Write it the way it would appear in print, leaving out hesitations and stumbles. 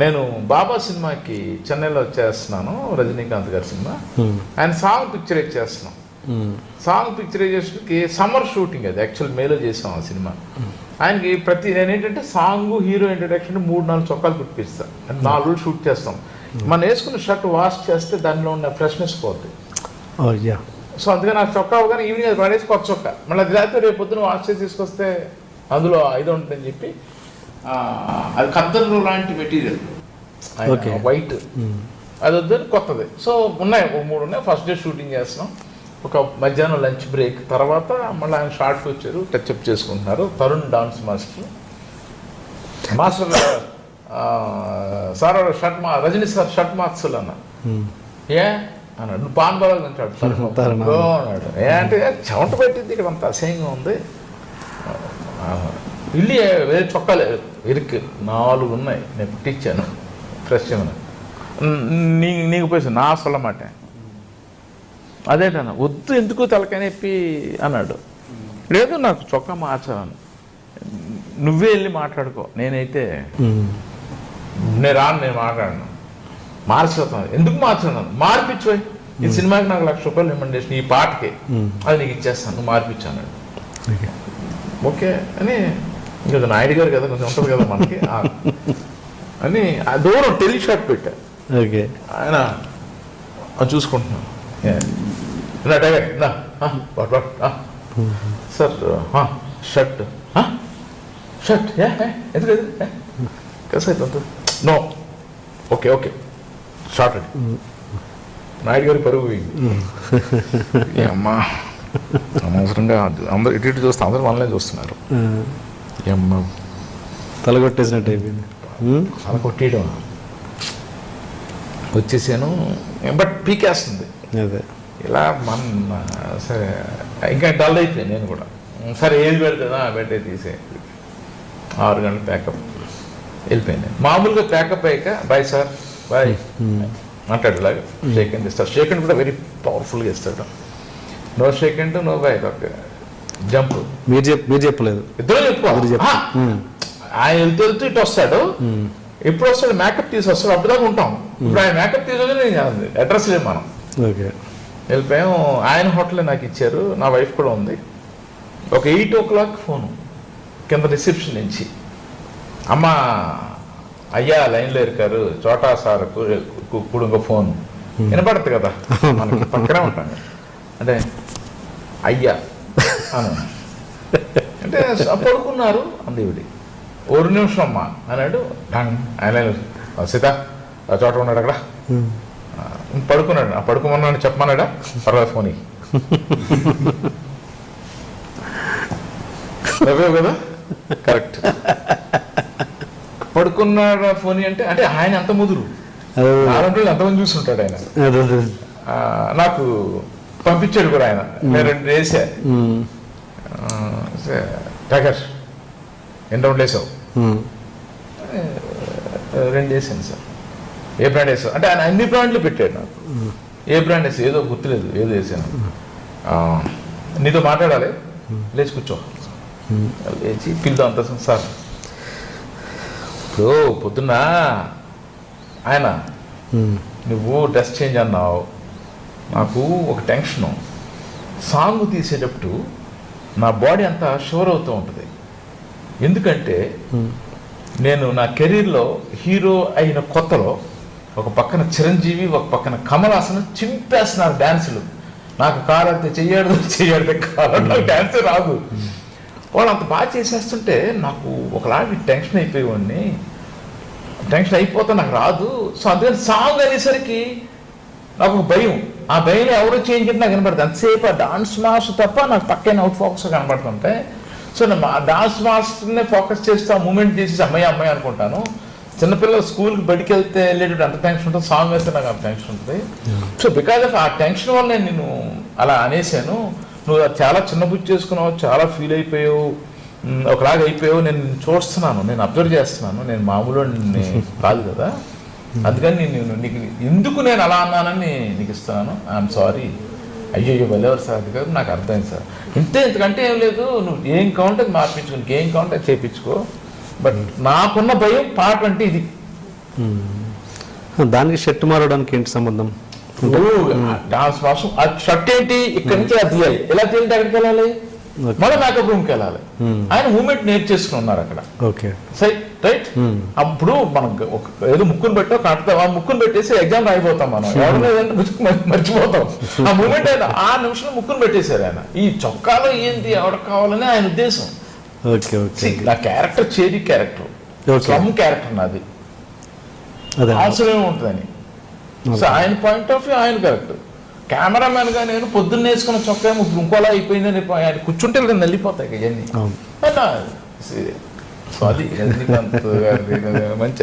నేను బాబా సినిమాకి చెన్నైలో చేస్తున్నాను, రజనీకాంత్ గారి సినిమా. ఆయన సాంగ్ పిక్చరైజ్ చేస్తున్నాం. సాంగ్ పిక్చరైజేషన్కి సమ్మర్ షూటింగ్, అది యాక్చువల్ మేలో చేసాం ఆ సినిమా. ఆయనకి నేను ఏంటంటే సాంగ్, హీరో ఇంట్రడక్షన్ 3-4 చొక్కాలు కుట్టిస్తాను. 4 రోజులు షూట్ చేస్తాం. మనం వేసుకున్న షర్ట్ వాష్ చేస్తే దానిలో ఉన్న ఫ్రెష్నెస్ పోతుంది. సో అందుకని నాకు చొక్కా అవగానే ఈవినింగ్ అది పడేసి కొత్త చొక్కా, మళ్ళీ అది రాత్రి రేపు పొద్దున వాష్ చేసి తీసుకొస్తే అందులో ఇది ఉంటుందని చెప్పి అది ఖద్దరు లాంటి మెటీరియల్, వైట్, అది వద్దని కొత్తది. సో ఉన్నాయి 3 ఉన్నాయి. ఫస్ట్ డే షూటింగ్ చేస్తున్నాం. ఒక మధ్యాహ్నం లంచ్ బ్రేక్ తర్వాత మళ్ళీ ఆయన షార్ట్కి వచ్చారు, టచ్అప్ చేసుకుంటున్నారు. Tarun dance master sir shirt Rajini sir shirt మార్చలు అన్న. ఏ అన్నాడు, నువ్వు పాన్ బాగా అంటాడు. అన్నాడు, ఏ అంటే చెమట పెట్టింది ఇక్కడ అంత అసహ్యంగా ఉంది. ఇల్లు వేరే చొక్కాలు ఇరికి 4 ఉన్నాయి, నేను పుట్టించాను ఫ్రెష్ ఏమన్నా. నీకు పోయి నా అసలు మాట అదేంటన్నా, వద్దు ఎందుకు తలకనెప్పి అన్నాడు. లేదు నాకు చొక్కా మార్చాను, నువ్వే వెళ్ళి మాట్లాడుకో, నేనైతే నేను మాట్లాడను, మార్చిపోతాను. ఎందుకు మార్చాను, మార్పించు, ఈ సినిమాకి నాకు ₹1,00,000 రికమెండేషన్, ఈ పాటకి అది నీకు ఇచ్చేస్తాను, నువ్వు మార్పించాను. ఓకే అని, ఇంకా నాయుడు గారు కదా కొంచెం ఉంటుంది కదా మనకి అని దూరం టెలిషాట్ పెట్టా. ఆయన చూసుకుంటున్నాను. సార్ షర్ట్ షర్ట్ ఎందుకు కసైతే నో ఓకే ఓకే షార్ట్ అండి. నాయుడు గారి పరుగు పోయింది. అమ్మా అనవసరంగా అందరు ఇటు చూస్తే అందరూ మనల్ని చూస్తున్నారు. అమ్మా తలగొట్టేసినట్టు అయిపోయింది. తల కొట్టేయడం వచ్చేసాను, బట్ పీకేస్తుంది అదే ఇలా సరే. ఇంకా డల్ అయిపోయాను నేను కూడా. సరే ఏది పెడుతుందా పెట్టే తీసే 6 గంటలు ప్యాకప్ వెళ్ళిపోయాను. మామూలుగా ప్యాకప్ అయ్యాక బాయ్ సార్ బాయ్ అంటాడు. ఇలాగా షేక్ హ్యాండ్ ఇస్తాడు. షేక్ హ్యాండ్ కూడా వెరీ పవర్ఫుల్గా ఇస్తాడు. No shake hand no bye, jump. మీరు చెప్పలేదు, ఇద్దరు చెప్పుకోవాలి. ఆయన వెళ్తూ ఇటు వస్తాడు, ఎప్పుడు వస్తాడు మేకప్ తీసి వస్తాడు, అప్పుడుదాకా ఉంటాం. ఇప్పుడు ఆయన మేకప్ తీసుకొని నేను అడ్రస్ లేదు మనం. వెళ్ళిపోయాం. ఆయన హోటలే నాకు ఇచ్చారు, నా వైఫ్ కూడా ఉంది. ఒక 8 o'clock ఫోను కింద రిసెప్షన్ నుంచి, అమ్మ అయ్యా లైన్లో ఇరుకారు చోటా సార్ కుడుంగ ఫోన్ వినపడుతుంది కదా మనకి, పక్కనే ఉంటాం. అంటే అయ్యా అను అంటే పడుకున్నారు అందేవిడి. 1 నిమిషం అమ్మా అన్నాడు. ఆయన సీత ఆ చోట ఉన్నాడు అక్కడ పడుకున్నాడు. పడుకోమన్నాడు చెప్పమన్నాడా, పర్వాలేదు ఫోన్ కదా కరెక్ట్. పడుకున్నాడు ఫోన్ అంటే అంటే ఆయన ఎంత ముదురు, నాలుగు ఎంతమంది చూస్తుంటాడు ఆయన. నాకు పంపించాడు కూడా ఆయన. నేను 2 వేసా. టైగర్ ఎన్ని రౌండ్లు వేసావు? 2 వేసాను సార్. ఏ బ్రాండ్ వేసావు అంటే ఆయన అన్ని బ్రాండ్లు పెట్టాడు నాకు. ఏ బ్రాండ్ వేసావు ఏదో గుర్తులేదు, ఏదో వేసాను. నీతో మాట్లాడాలి, లేచి కూర్చో. లేచి పిలుదాం అంత సార్. ఇప్పుడు పొద్దున్న ఆయన నువ్వు డ్రెస్ చేంజ్ అన్నావు, నాకు ఒక టెన్షను. సాంగ్ తీసేటప్పుడు నా బాడీ అంతా షోర్ అవుతూ ఉంటుంది. ఎందుకంటే నేను నా కెరీర్లో హీరో అయిన కొత్తలో ఒక పక్కన చిరంజీవి, ఒక పక్కన కమల్ హాసన్ చింపేస్తున్నారు డ్యాన్సులు. నాకు కాలంతే చెయ్యాడితే కాలం, నాకు డ్యాన్సే రాదు. వాళ్ళు అంత బాగా చేసేస్తుంటే నాకు ఒకలాంటి టెన్షన్ అయిపోయేవాడిని. టెన్షన్ అయిపోతే నాకు రాదు. సో అందుకని సాంగ్ అనేసరికి నాకు ఒక భయం. ఆ భయం ఎవరో చేయించింది నాకు కనపడుతుంది. అంతసేపు ఆ డాన్స్ మాస్టర్ తప్ప నాకు పక్కన అవుట్ ఫోకస్ కనపడుతుంటే, సో నేను ఆ డాన్స్ మాస్టర్నే ఫోకస్ చేస్తూ ఆ మూమెంట్ చేసి అమ్మాయి అనుకుంటాను. చిన్నపిల్లలు స్కూల్కి బడికి వెళ్ళేటప్పుడు అంత టెన్షన్ ఉంటుంది, సాంగ్ వేస్తే నాకు అంత టెన్షన్ ఉంటుంది. సో బికాజ్ ఆఫ్ ఆ టెన్షన్ వల్ల నేను అలా అనేసాను. నువ్వు చాలా చిన్న బుద్ధి చేసుకున్నావు, చాలా ఫీల్ అయిపోయావు, ఒకలాగా అయిపోయావు. నేను చూస్తున్నాను, నేను అబ్జర్వ్ చేస్తున్నాను, నేను మామూలు కాదు కదా. అందుకని నీకు ఎందుకు నేను అలా అన్నానని నీకు ఇస్తున్నాను. I'm sorry. అయ్యో వెళ్ళేవారు సార్, అది కాదు నాకు అర్థమైంది సార్. ఇంతకంటే ఏం లేదు, నువ్వు ఏం కావాలంటే మార్పించుకో, నీకు ఏం కావాలంటే చేయించుకో. బట్ నాకున్న భయం పాట అంటే ఇది, దానికి షర్ట్ మారడానికి ఏంటి సంబంధం? డాన్స్ మాస్టర్ ఆ షర్ట్ ఏంటి ఇక్కడి నుంచి అలా తీయాలి, ఎలా తీయాలి, ఎక్కడికి వెళ్ళాలి, మళ్ళీ మేకప్ రూమ్కి వెళ్ళాలి. ఆయన మూమెంట్ నేర్చేసుకుని ఉన్నారు అక్కడ. Okay right. అప్పుడు మనం ఏదో ముక్కును పెట్టో కడతాం, ఆ ముక్కును పెట్టేసి ఎగ్జామ్ రాయిపోతాం మనం, ఎవరైనా మర్చిపోతాం ఆ మూమెంట్. అయినా ఆ నిమిషంలో ముక్కును పెట్టేశారు ఆయన. ఈ చొక్కాలో ఏంటి ఎవరికి కావాలని ఆయన ఉద్దేశం. నా క్యారెక్టర్ చేరి క్యారెక్టర్, స్లమ్ క్యారెక్టర్ నాది, అవసరమే ఉంటుందని. సో ఆయన పాయింట్ ఆఫ్ వ్యూ ఆయన కరెక్ట్. కెమెరామెన్ గా నేను పొద్దున్న వేసుకున్న చొక్కా ఇప్పుడు ఇంకోలా అయిపోయిందని ఆయన కూర్చుంటే నేను వెళ్ళిపోతాయి ఇవన్నీ. సో అది రజనీకాంత్ గారి మంచి